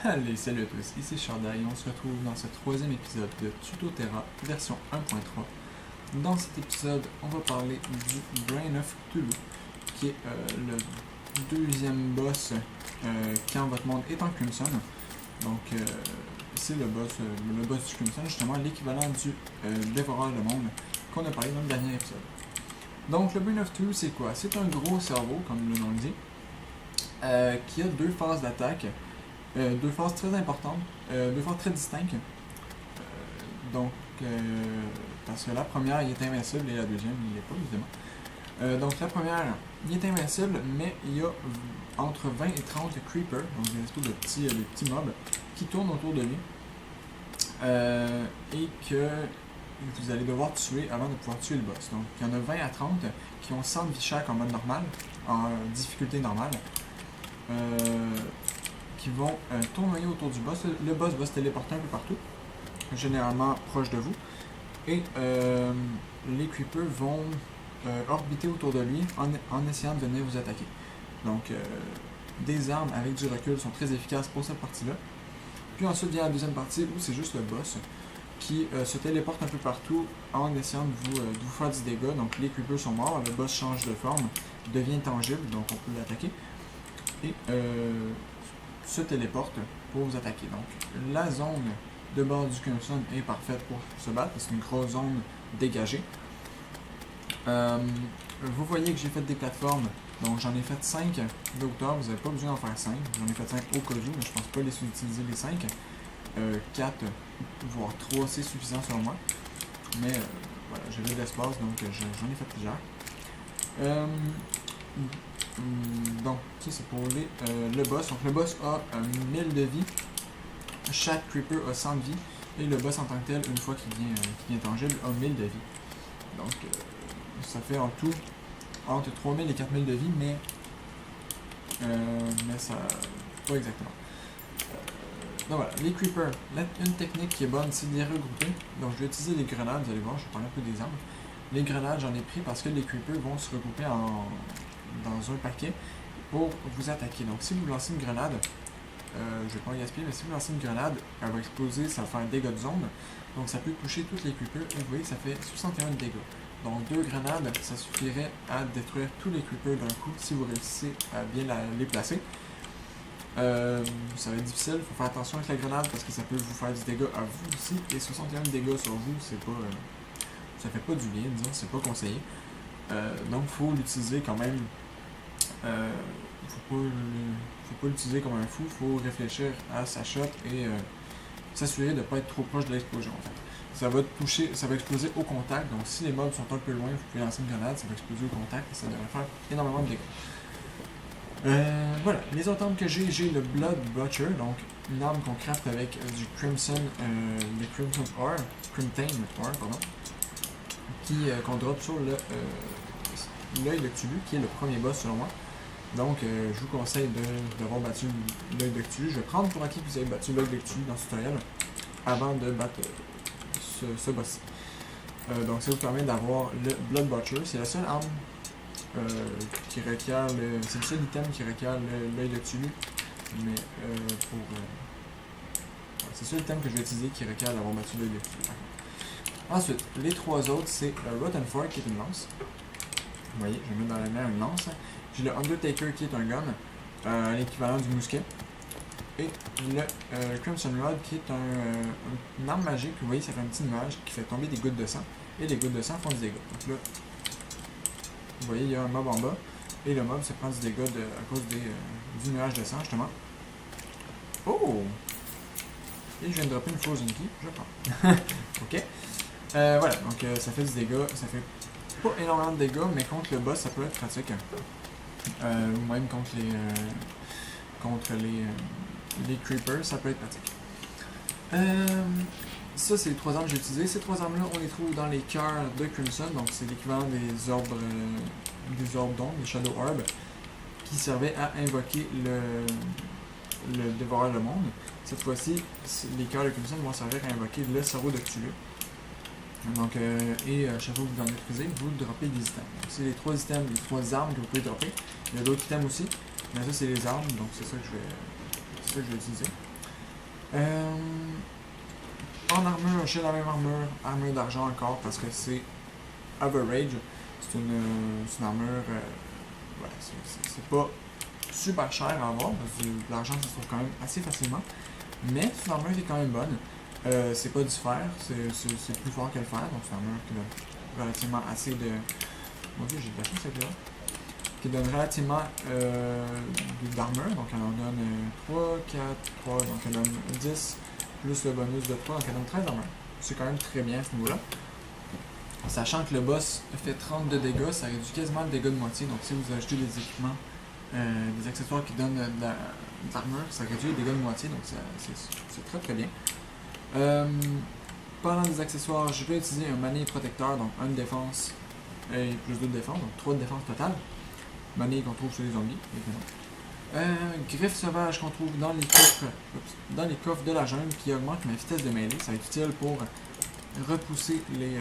Allez, salut à tous, ici Sharda et on se retrouve dans ce troisième épisode de Tutoterra version 1.3. Dans cet épisode, on va parler du Brain of Cthulhu, qui est le deuxième boss quand votre monde est en Crimson. Donc, c'est le boss du Crimson, justement l'équivalent du Dévoreur de monde qu'on a parlé dans le dernier épisode. Donc, le Brain of Cthulhu, c'est quoi? C'est un gros cerveau, comme le nom le dit, qui a deux phases d'attaque. Deux phases très importantes, deux phases très distinctes. Parce que la première, il est invincible et la deuxième, il l'est pas, évidemment. Donc la première, il est invincible, mais il y a entre 20 et 30 creepers, donc des espèces de petits mobs, qui tournent autour de lui. Et que vous allez devoir tuer avant de pouvoir tuer le boss. Donc il y en a 20 à 30 qui ont 100 de vie chaque en mode normal, en difficulté normale. Qui vont tournoyer autour du boss. Le boss va se téléporter un peu partout, généralement proche de vous. Et les creepers vont orbiter autour de lui en essayant de venir vous attaquer. Donc, des armes avec du recul sont très efficaces pour cette partie-là. Puis ensuite vient la deuxième partie où c'est juste le boss qui se téléporte un peu partout en essayant de vous faire du dégât. Donc, les creepers sont morts, le boss change de forme, devient tangible, donc on peut l'attaquer. Et se téléporte pour vous attaquer. Donc, la zone de bord du Crimson est parfaite pour se battre. C'est une grosse zone dégagée. Vous voyez que j'ai fait des plateformes. Donc, j'en ai fait 5 de hauteur. Vous n'avez pas besoin d'en faire 5. J'en ai fait 5 au cas où, mais je pense pas les utiliser les 5. 4, voire 3, c'est suffisant selon moi. Mais voilà, j'avais de l'espace, donc j'en ai fait plusieurs. Donc, ça c'est pour le boss. Donc, le boss a 1000 de vie. Chaque creeper a 100 de vie. Et le boss en tant que tel, une fois qu'il devient tangible, a 1000 de vie. Donc, ça fait en tout entre 3000 et 4000 de vie, mais ça. Pas exactement. Donc voilà, les creepers. Une technique qui est bonne, c'est de les regrouper. Donc, je vais utiliser les grenades, vous allez voir, je vais parler un peu des armes. Les grenades, j'en ai pris parce que les creepers vont se regrouper dans un paquet pour vous attaquer. Donc si vous lancez une grenade, je vais pas en gaspiller, mais si vous lancez une grenade, elle va exploser, ça va faire un dégât de zone. Donc ça peut toucher tous les creepers et vous voyez que ça fait 61 de dégâts. Donc 2 grenades, ça suffirait à détruire tous les creepers d'un coup si vous réussissez à bien les placer. Ça va être difficile, il faut faire attention avec la grenade parce que ça peut vous faire du dégât à vous aussi. Et 61 de dégâts sur vous, c'est pas ça fait pas du bien, disons, c'est pas conseillé. Donc il faut l'utiliser quand même. Faut pas l'utiliser comme un fou, faut réfléchir à sa shot et s'assurer de ne pas être trop proche de l'explosion en fait. Ça va exploser au contact, donc si les mobs sont un peu loin, vous pouvez lancer une grenade, ça va exploser au contact et ça devrait faire énormément de dégâts. Voilà, les autres armes que j'ai le Blood Butcher, donc une arme qu'on craft avec du Crimson, le Crimson Ore, Crimtane Ore, pardon, qu'on drop sur l'œil de Cthulhu, qui est le premier boss selon moi. Donc, je vous conseille d'avoir battu l'œil de Cthulhu. Je vais prendre pour acquis que vous avez battu l'œil de Cthulhu dans ce tutoriel avant de battre ce boss. Donc, ça vous permet d'avoir le Blood Butcher. C'est la seule arme qui requiert c'est le seul item qui requiert l'œil de Cthulhu. Mais c'est le seul item que je vais utiliser qui requiert d'avoir battu l'œil de Cthulhu. Ensuite, les trois autres, c'est Rotten Fork qui est une lance. Vous voyez, je vais mettre dans la main une lance. J'ai le Undertaker qui est un gun, l'équivalent du mousquet. Et le Crimson Rod qui est une arme magique. Vous voyez, ça fait un petit nuage qui fait tomber des gouttes de sang. Et les gouttes de sang font du dégât. Donc là, vous voyez, il y a un mob en bas. Et le mob se prend du dégât à cause du nuage de sang, justement. Oh! Et je viens de dropper une Frozen Key, je prends. Ok. Voilà, donc ça fait du dégât. Ça fait pas énormément de dégâts, mais contre le boss, ça peut être pratique. Ou même contre les creepers, ça peut être pratique. Ça, c'est les trois armes que j'ai utilisées. Ces trois armes-là, on les trouve dans les cœurs de Crimson, donc c'est l'équivalent des orbes d'ombre, des Shadow Orbs, qui servaient à invoquer le Dévoreur de monde. Cette fois-ci, les cœurs de Crimson vont servir à invoquer le cerveau de Cthulhu. Donc, chaque fois que vous en détruisez, vous droppez des items. C'est les trois items, les trois armes que vous pouvez dropper. Il y a d'autres items aussi, mais ça c'est les armes, donc c'est ça que je vais utiliser. En armure, j'ai la même armure d'argent encore parce que c'est average. C'est une armure. Voilà, c'est pas super cher à avoir parce que l'argent ça se trouve quand même assez facilement. Mais c'est une armure qui est quand même bonne. C'est pas du fer, c'est plus fort que le fer, donc c'est une armure qui donne relativement assez de. Mon dieu, j'ai de la chance avec là. Qui donne relativement d'armure, donc elle en donne 3, 4, 3, donc elle donne 10 plus le bonus de 3, donc elle donne 13 d'armure. C'est quand même très bien à ce niveau-là. Sachant que le boss fait 32 dégâts, ça réduit quasiment le dégât de moitié, donc si vous achetez des équipements, des accessoires qui donnent de l'armure, ça réduit les dégâts de moitié, donc c'est très très bien. Parlant des accessoires, je vais utiliser un manille protecteur, donc 1 de défense et plus 2 de défense, donc 3 de défense totale. Manille qu'on trouve sur les zombies, évidemment. Griffe sauvage qu'on trouve dans les coffres de la jungle qui augmente ma vitesse de mêlée. Ça va être utile pour repousser les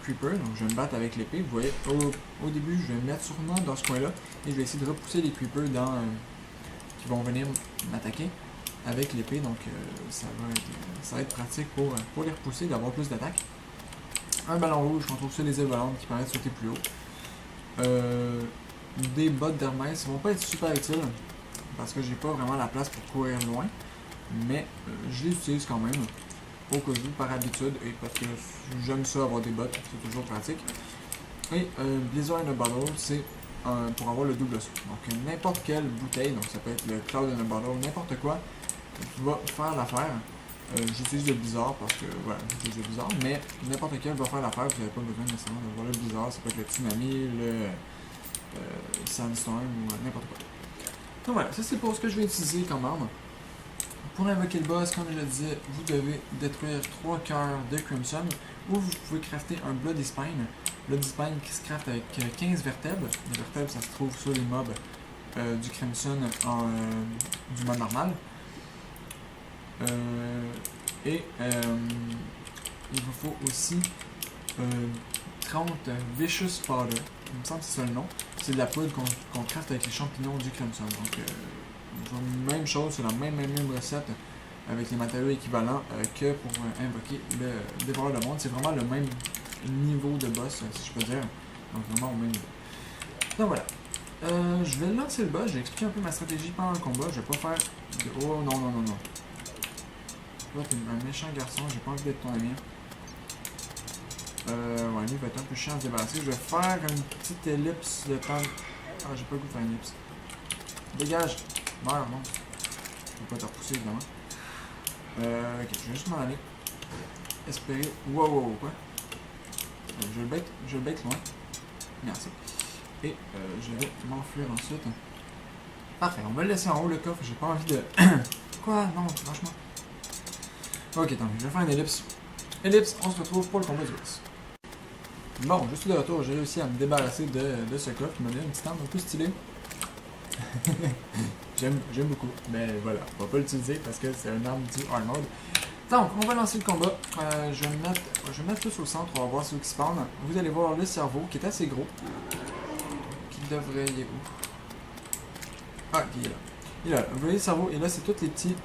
creepers. Donc je vais me battre avec l'épée. Vous voyez, au début, je vais me mettre sûrement dans ce coin-là et je vais essayer de repousser les creepers qui vont venir m'attaquer avec l'épée. Donc ça va être pratique pour les repousser, d'avoir plus d'attaque. Un ballon rouge qu'on trouve sur les ailes volantes qui permet de sauter plus haut. Des bottes d'Hermès vont pas être super utiles parce que j'ai pas vraiment la place pour courir loin, mais je les utilise quand même au cas où par habitude et parce que j'aime ça avoir des bottes, c'est toujours pratique. Et Blizzard in a Bottle, c'est pour avoir le double saut. Donc n'importe quelle bouteille, donc ça peut être le Cloud in a Bottle, n'importe quoi, va faire l'affaire. J'utilise le Blizzard parce que voilà, j'utilise le Blizzard, mais n'importe quel va faire l'affaire, vous n'avez pas besoin nécessairement de voir le Blizzard, ça peut être le Tsunami, le Sandstorm ou n'importe quoi. Donc voilà, ça c'est pour ce que je vais utiliser comme arme. Pour invoquer le boss, comme je le disais, vous devez détruire 3 cœurs de Crimson ou vous pouvez crafter un Bloody Spine. Bloody Spine qui se crafte avec 15 vertèbres. Les vertèbres, ça se trouve sur les mobs du Crimson du mode normal. Il vous faut aussi 30 Vicious Powder. Il me semble que c'est ça le nom. C'est de la poudre qu'on craft avec les champignons du Crimson. Donc, même chose, c'est la même recette avec les matériaux équivalents que pour invoquer le dévoreur de monde. C'est vraiment le même niveau de boss, si je peux dire. Donc, vraiment au même niveau. Donc, voilà. Je vais lancer le boss. Je vais expliquer un peu ma stratégie pendant le combat. Je vais pas faire de... Oh, non. Toi, t'es un méchant garçon. J'ai pas envie d'être ton ami. Ouais, lui va être un peu chiant à se débarrasser. Je vais faire une petite ellipse de temps. Ah, j'ai pas le goût de faire une ellipse. Dégage! Meurs, non. Je peux pas te repousser, évidemment. Ok, je vais juste m'en aller. Espérer. Wow, quoi? Je le bait loin. Merci. Et je vais m'enfuir ensuite. Parfait, on va le laisser en haut le coffre. J'ai pas envie de. Quoi? Non, franchement. Ok, tant pis, je vais faire une ellipse. Ellipse, on se retrouve pour le combat du boss. Bon, je suis de retour, j'ai réussi à me débarrasser de ce coffre qui m'a donné une petite arme un peu stylée. J'aime beaucoup, mais voilà, on va pas l'utiliser parce que c'est une arme du hard mode. Donc, on va lancer le combat. Je vais mettre tous au centre, on va voir ceux qui spawnent. Vous allez voir le cerveau qui est assez gros. Qui devrait. Il est où? Ah, il est là. Il est là. Vous voyez le cerveau, et là c'est toutes les petites.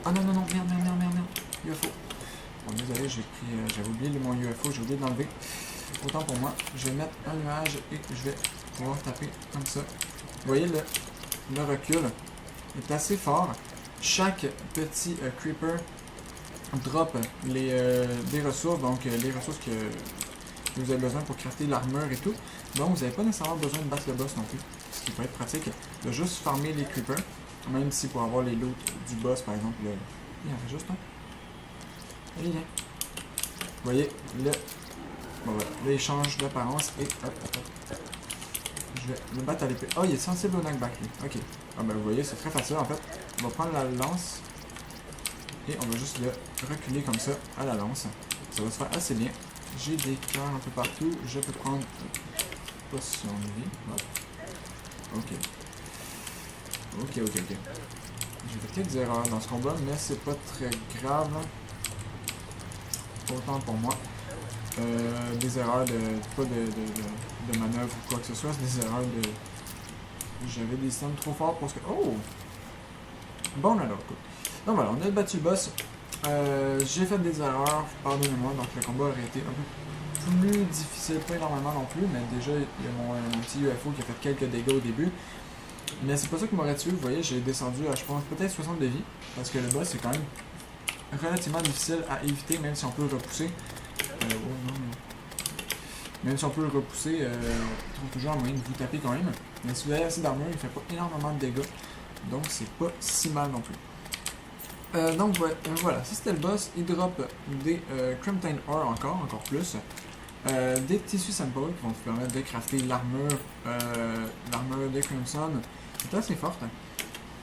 Ah non, merde. UFO. Bon, désolé, j'avais oublié mon UFO, j'ai oublié de l'enlever. Autant pour moi, je vais mettre un nuage et je vais pouvoir taper comme ça. Vous voyez, le recul est assez fort. Chaque petit creeper drop des ressources, donc les ressources que vous avez besoin pour crafter l'armure et tout. Donc, vous n'avez pas nécessairement besoin de battre le boss non plus, ce qui peut être pratique de juste farmer les creepers. Même si pour avoir les loots du boss, par exemple, il y en fait juste un. Allez, viens. Vous voyez, bon, voilà. Là, il change d'apparence et hop. Je vais le battre à l'épée. Oh, il est sensible au knockback, lui. Ok. Ah, ben, vous voyez, c'est très facile en fait. On va prendre la lance et on va juste le reculer comme ça à la lance. Ça va se faire assez bien. J'ai des cœurs un peu partout. Je peux prendre potion de vie. Hop. Ok. J'ai fait quelques erreurs dans ce combat, mais c'est pas très grave. Autant pour moi. Des erreurs pas de manœuvre ou quoi que ce soit, c'est des erreurs de. J'avais des systèmes trop forts pour ce que. Oh! Bon, alors, cool. Donc voilà, on a battu le boss. J'ai fait des erreurs, pardonnez-moi, donc le combat aurait été un peu plus difficile, pas énormément non plus, mais déjà, il y a mon petit UFO qui a fait quelques dégâts au début. Mais c'est pas ça qui m'aurait tué, vous voyez, j'ai descendu à, je pense, peut-être 60 de vie, parce que le boss, c'est quand même relativement difficile à éviter, même si on peut le repousser. Même si on peut le repousser, il trouve toujours un moyen de vous taper quand même. Mais si vous avez assez d'armure, il fait pas énormément de dégâts. Donc c'est pas si mal non plus. Donc voilà, ça c'était le boss. Il drop des Crimtine Ore encore plus. Des tissus sample qui vont vous permettre de crafter l'armure de Crimson, qui est assez forte.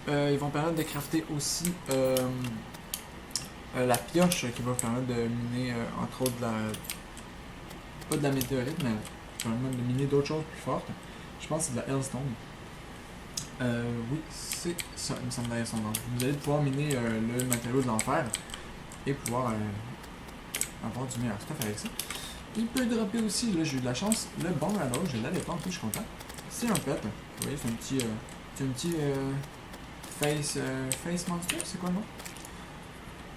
Ils vont permettre de crafter aussi la pioche qui va vous permettre de miner entre autres pas de la météorite, mais qui va permettre de miner d'autres choses plus fortes. Je pense que c'est de la Hellstone. Oui, c'est ça, il me semble d'ailleurs son nom. Vous allez pouvoir miner le matériau de l'enfer et pouvoir avoir du meilleur stuff avec ça. Il peut dropper aussi, là j'ai eu de la chance, le bon radar, je l'avais pas en plus, je suis content. C'est un pet, vous voyez, c'est un petit face monster, c'est quoi le nom?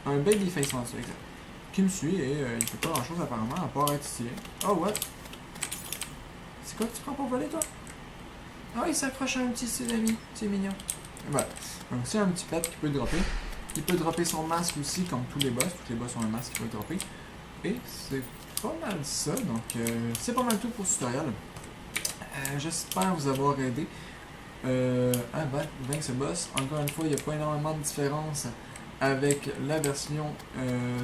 Un baby face monster, exact. Qui me suit et il fait pas grand chose apparemment à part être stylé. Oh what? C'est quoi que tu prends pour voler toi? Ah, il s'accroche à un petit tsunami, c'est mignon. Et voilà. Donc c'est un petit pet qui peut dropper. Il peut dropper son masque aussi, comme tous les boss. Tous les boss ont un masque qui peut dropper. Et c'est pas mal ça. Donc c'est pas mal tout pour ce tutoriel. J'espère vous avoir aidé à vaincre ce boss. Encore une fois, il n'y a pas énormément de différence avec la version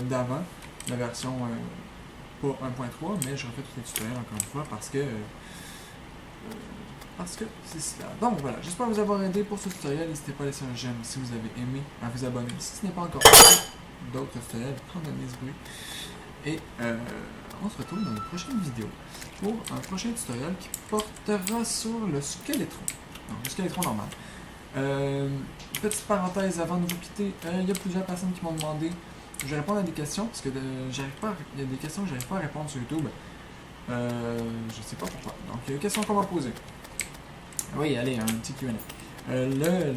d'avant. La version pas 1.3, mais je refais tous les tutoriels encore une fois parce que c'est cela. Donc voilà, j'espère vous avoir aidé pour ce tutoriel. N'hésitez pas à laisser un j'aime si vous avez aimé, à vous abonner si ce n'est pas encore fait. D'autres tutoriels, prendre ce bruit. Et on se retrouve dans une prochaine vidéo pour un prochain tutoriel qui portera sur le Skeletron. Non, le Skeletron normal. Petite parenthèse avant de vous quitter, il y a plusieurs personnes qui m'ont demandé, je vais répondre à des questions parce que il y a des questions que j'arrive pas à répondre sur YouTube. Je sais pas pourquoi. Donc il y a une question qu'on m'a posée. Oui, allez, un petit Q&A. Le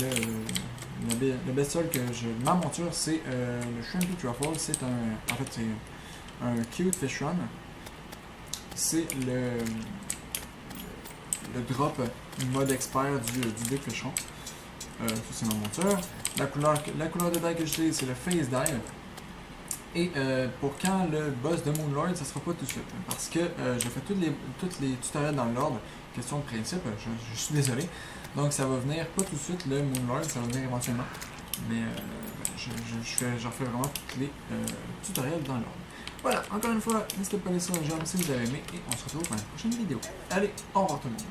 bestiole que ma monture, c'est le Shrimpy Truffle. C'est en fait, c'est un cute fish run. C'est le drop mode expert du Big Fishron. Ça, c'est ma monture. La couleur de die que j'ai, c'est le Phase Die. Et pour quand le boss de Moonlord, ça sera pas tout de suite. Parce que j'ai fait tous les tutoriels dans l'ordre. Question de principe, je suis désolé. Donc ça va venir pas tout de suite le Moonlord, ça va venir éventuellement. Mais j'en fais vraiment tous les tutoriels dans l'ordre. Voilà, encore une fois, n'hésitez pas à laisser un j'aime si vous avez aimé et on se retrouve dans la prochaine vidéo. Allez, au revoir tout le monde.